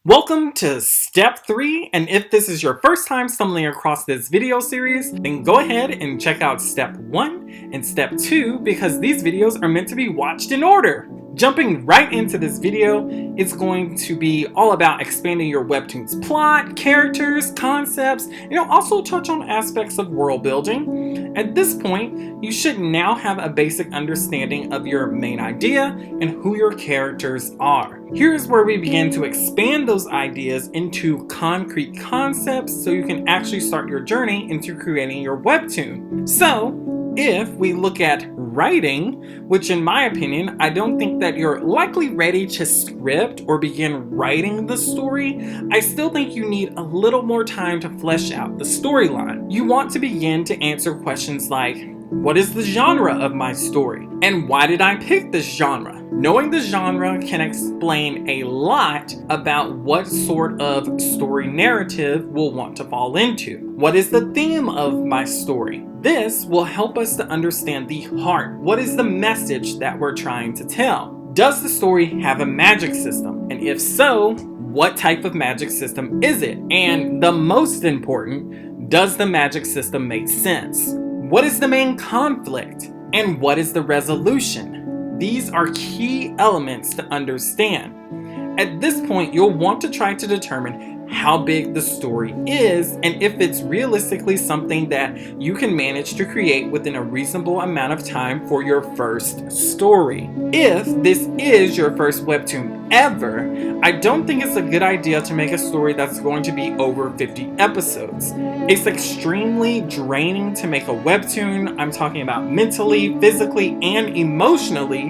Welcome to step 3, and if this is your first time stumbling across this video series, then go ahead and check out step 1 and step 2 because these videos are meant to be watched in order. Jumping right into this video, it's going to be all about expanding your Webtoons plot, characters, concepts, and it'll also touch on aspects of world building. At this point, you should now have a basic understanding of your main idea and who your characters are. Here's where we begin to expand those ideas into concrete concepts so you can actually start your journey into creating your Webtoon. So, if we look at writing, which in my opinion, I don't think that you're likely ready to script or begin writing the story, I still think you need a little more time to flesh out the storyline. You want to begin to answer questions like, what is the genre of my story? And why did I pick this genre? Knowing the genre can explain a lot about what sort of story narrative we'll want to fall into. What is the theme of my story? This will help us to understand the heart. What is the message that we're trying to tell? Does the story have a magic system? And if so, what type of magic system is it? And the most important, does the magic system make sense? What is the main conflict? And what is the resolution? These are key elements to understand. At this point, you'll want to try to determine how big the story is and if it's realistically something that you can manage to create within a reasonable amount of time for your first story. If this is your first webtoon ever, I don't think it's a good idea to make a story that's going to be over 50 episodes. It's extremely draining to make a webtoon. I'm talking about mentally, physically, and emotionally,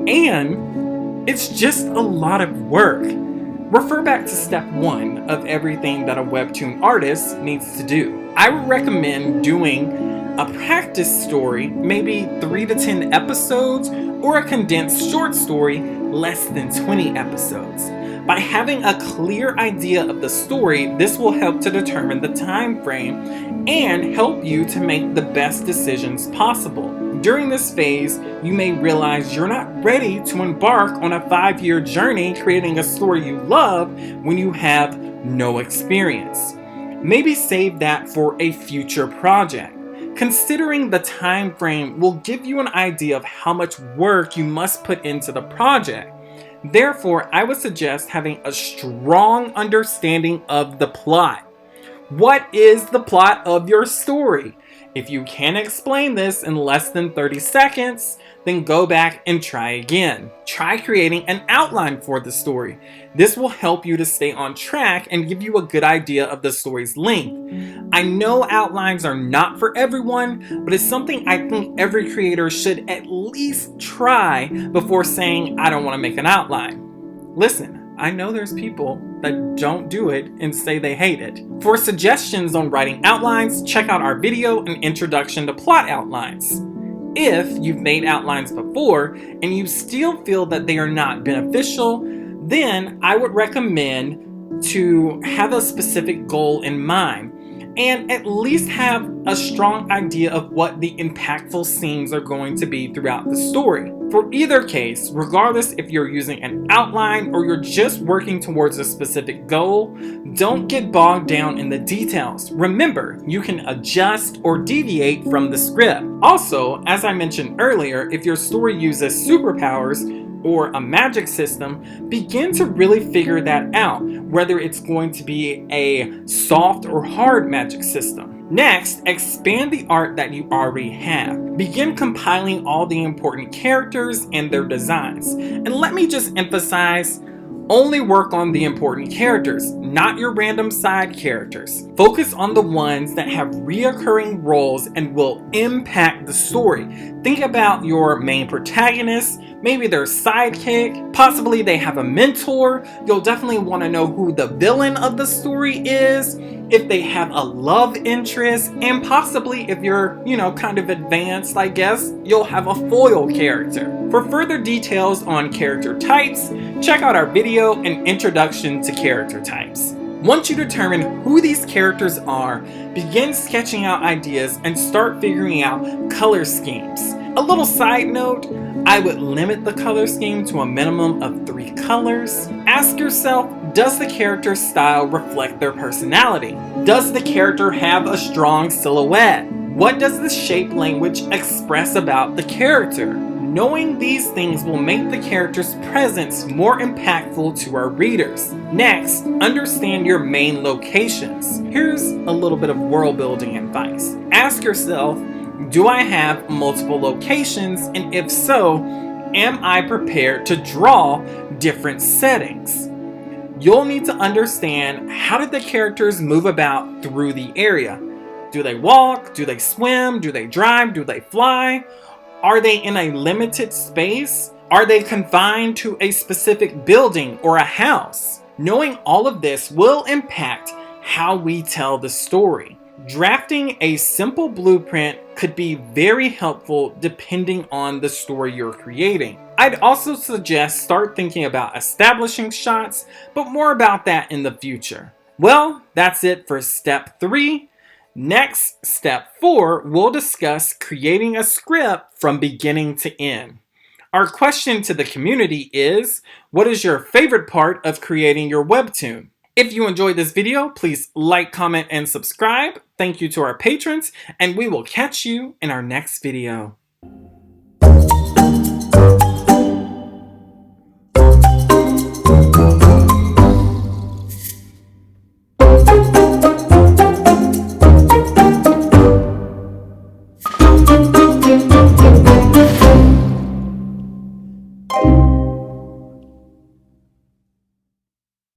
and it's just a lot of work. Refer back to step 1 of everything that a webtoon artist needs to do. I would recommend doing a practice story, maybe 3 to 10 episodes, or a condensed short story, less than 20 episodes. By having a clear idea of the story, this will help to determine the time frame and help you to make the best decisions possible. During this phase, you may realize you're not ready to embark on a 5-year journey creating a story you love when you have no experience. Maybe save that for a future project. Considering the time frame will give you an idea of how much work you must put into the project. Therefore, I would suggest having a strong understanding of the plot. What is the plot of your story? If you can't explain this in less than 30 seconds, then go back and try again. Try creating an outline for the story. This will help you to stay on track and give you a good idea of the story's length. I know outlines are not for everyone, but it's something I think every creator should at least try before saying, I don't want to make an outline. Listen, I know there's people that don't do it and say they hate it. For suggestions on writing outlines, check out our video, An Introduction to Plot Outlines. If you've made outlines before and you still feel that they are not beneficial, then I would recommend to have a specific goal in mind and at least have a strong idea of what the impactful scenes are going to be throughout the story. For either case, regardless if you're using an outline or you're just working towards a specific goal, don't get bogged down in the details. Remember, you can adjust or deviate from the script. Also, as I mentioned earlier, if your story uses superpowers or a magic system, begin to really figure that out, whether it's going to be a soft or hard magic system. Next, expand the art that you already have. Begin compiling all the important characters and their designs. And let me just emphasize, only work on the important characters, not your random side characters. Focus on the ones that have reoccurring roles and will impact the story. Think about your main protagonist, maybe their sidekick, possibly they have a mentor. You'll definitely want to know who the villain of the story is, if they have a love interest, and possibly if you're, kind of advanced, I guess, you'll have a foil character. For further details on character types, check out our video, An Introduction to Character Types. Once you determine who these characters are, begin sketching out ideas and start figuring out color schemes. A little side note, I would limit the color scheme to a minimum of 3 colors. Ask yourself, Does the character's style reflect their personality? Does the character have a strong silhouette? What does the shape language express about the character? Knowing these things will make the character's presence more impactful to our readers. Next, understand your main locations. Here's a little bit of world building advice. Ask yourself, do I have multiple locations? And if so, am I prepared to draw different settings? You'll need to understand, how did the characters move about through the area? Do they walk? Do they swim? Do they drive? Do they fly? Are they in a limited space? Are they confined to a specific building or a house? Knowing all of this will impact how we tell the story. Drafting a simple blueprint could be very helpful depending on the story you're creating. I'd also suggest start thinking about establishing shots, but more about that in the future. Well, that's it for step 3. Next, step 4, we'll discuss creating a script from beginning to end. Our question to the community is, what is your favorite part of creating your webtoon? If you enjoyed this video, please like, comment, and subscribe. Thank you to our patrons, and we will catch you in our next video.